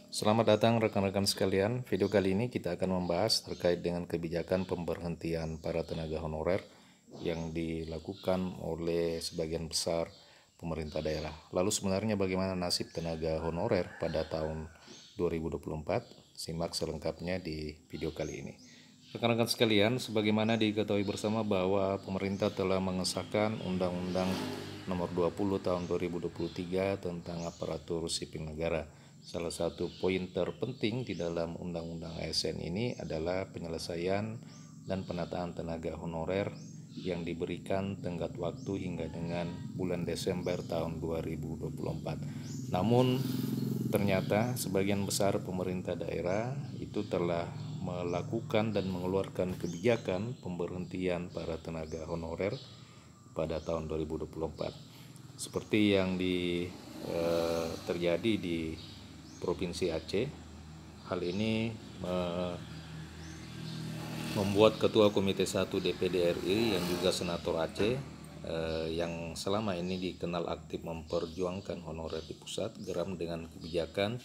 Selamat datang rekan-rekan sekalian. Video kali ini kita akan membahas terkait dengan kebijakan pemberhentian para tenaga honorer yang dilakukan oleh sebagian besar pemerintah daerah. Lalu sebenarnya bagaimana nasib tenaga honorer pada tahun 2024? Simak selengkapnya di video kali ini. Rekan-rekan sekalian, sebagaimana diketahui bersama bahwa pemerintah telah mengesahkan Undang-Undang Nomor 20 Tahun 2023 tentang aparatur sipil negara. Salah satu poin terpenting di dalam Undang-Undang ASN ini adalah penyelesaian dan penataan tenaga honorer yang diberikan tenggat waktu hingga dengan bulan Desember tahun 2024. Namun ternyata sebagian besar pemerintah daerah itu telah melakukan dan mengeluarkan kebijakan pemberhentian para tenaga honorer pada tahun 2024. Seperti yang terjadi di Provinsi Aceh. Hal ini membuat Ketua Komite 1 DPD RI yang juga Senator Aceh yang selama ini dikenal aktif memperjuangkan honorer di pusat geram dengan kebijakan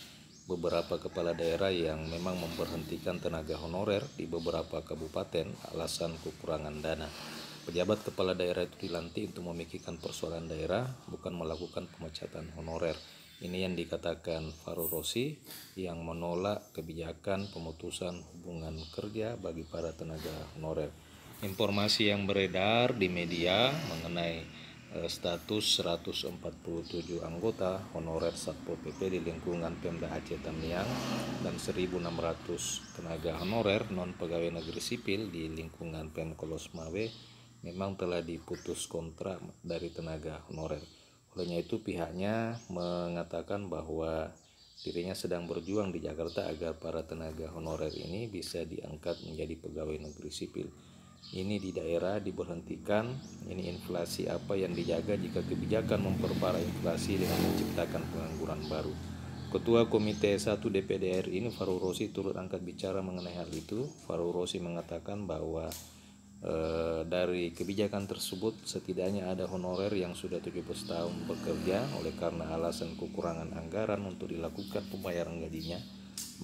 beberapa kepala daerah yang memang memberhentikan tenaga honorer di beberapa kabupaten alasan kekurangan dana. Pejabat kepala daerah itu dilantik untuk memikirkan persoalan daerah, bukan melakukan pemecatan honorer. Ini yang dikatakan Fahrul Rosi yang menolak kebijakan pemutusan hubungan kerja bagi para tenaga honorer. Informasi yang beredar di media mengenai status 147 anggota honorer Satpol PP di lingkungan Pemda Aceh Tamiang dan 1.600 tenaga honorer non pegawai negeri sipil di lingkungan Pemkolos Mawe memang telah diputus kontrak dari tenaga honorer. Olehnya itu pihaknya mengatakan bahwa dirinya sedang berjuang di Jakarta agar para tenaga honorer ini bisa diangkat menjadi pegawai negeri sipil. Ini di daerah diberhentikan. Ini inflasi apa yang dijaga jika kebijakan memperparah inflasi dengan menciptakan pengangguran baru? Ketua Komite 1 DPD RI ini Fahrul Rosi turut angkat bicara mengenai hal itu. Fahrul Rosi mengatakan bahwa dari kebijakan tersebut setidaknya ada honorer yang sudah 17 tahun bekerja, oleh karena alasan kekurangan anggaran untuk dilakukan pembayaran gajinya,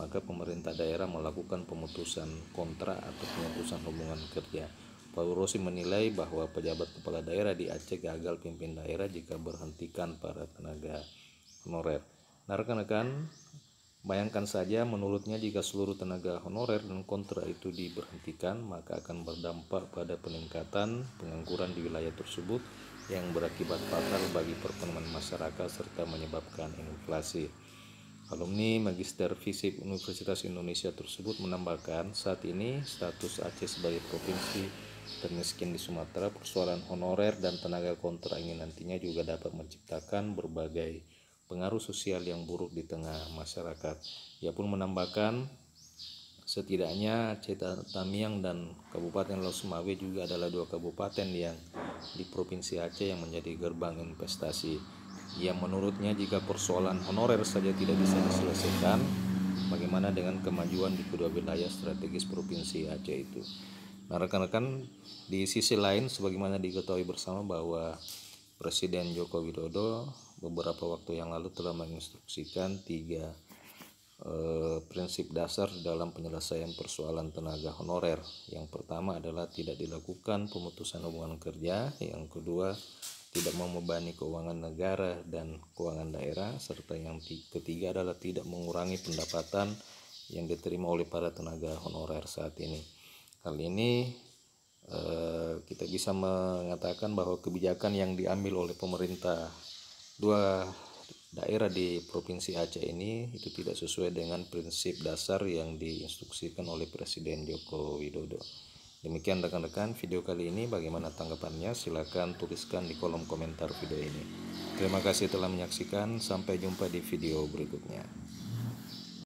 maka pemerintah daerah melakukan pemutusan kontrak atau pemutusan hubungan kerja. Pak Rosi menilai bahwa pejabat kepala daerah di Aceh gagal pimpin daerah jika berhentikan para tenaga honorer. Nah rekan-rekan, bayangkan saja menurutnya jika seluruh tenaga honorer dan kontrak itu diberhentikan, maka akan berdampak pada peningkatan pengangguran di wilayah tersebut yang berakibat fatal bagi perekonomian masyarakat serta menyebabkan inflasi. Alumni Magister Fisip Universitas Indonesia tersebut menambahkan, saat ini status Aceh sebagai provinsi termiskin di Sumatera, persoalan honorer dan tenaga kontrak ini nantinya juga dapat menciptakan berbagai pengaruh sosial yang buruk di tengah masyarakat. Ia pun menambahkan setidaknya Aceh Tamiang dan Kabupaten Los Mawé juga adalah dua kabupaten yang di Provinsi Aceh yang menjadi gerbang investasi. Yang menurutnya jika persoalan honorer saja tidak bisa diselesaikan, bagaimana dengan kemajuan di kedua wilayah strategis Provinsi Aceh itu? Nah rekan-rekan, di sisi lain sebagaimana diketahui bersama bahwa Presiden Joko Widodo beberapa waktu yang lalu telah menginstruksikan 3 prinsip dasar dalam penyelesaian persoalan tenaga honorer. Yang pertama adalah tidak dilakukan pemutusan hubungan kerja, yang kedua tidak membebani keuangan negara dan keuangan daerah, serta yang ketiga adalah tidak mengurangi pendapatan yang diterima oleh para tenaga honorer saat ini. Hal ini kita bisa mengatakan bahwa kebijakan yang diambil oleh pemerintah dua daerah di Provinsi Aceh ini itu tidak sesuai dengan prinsip dasar yang diinstruksikan oleh Presiden Joko Widodo. Demikian rekan-rekan video kali ini, bagaimana tanggapannya? Silakan tuliskan di kolom komentar video ini. Terima kasih telah menyaksikan, sampai jumpa di video berikutnya.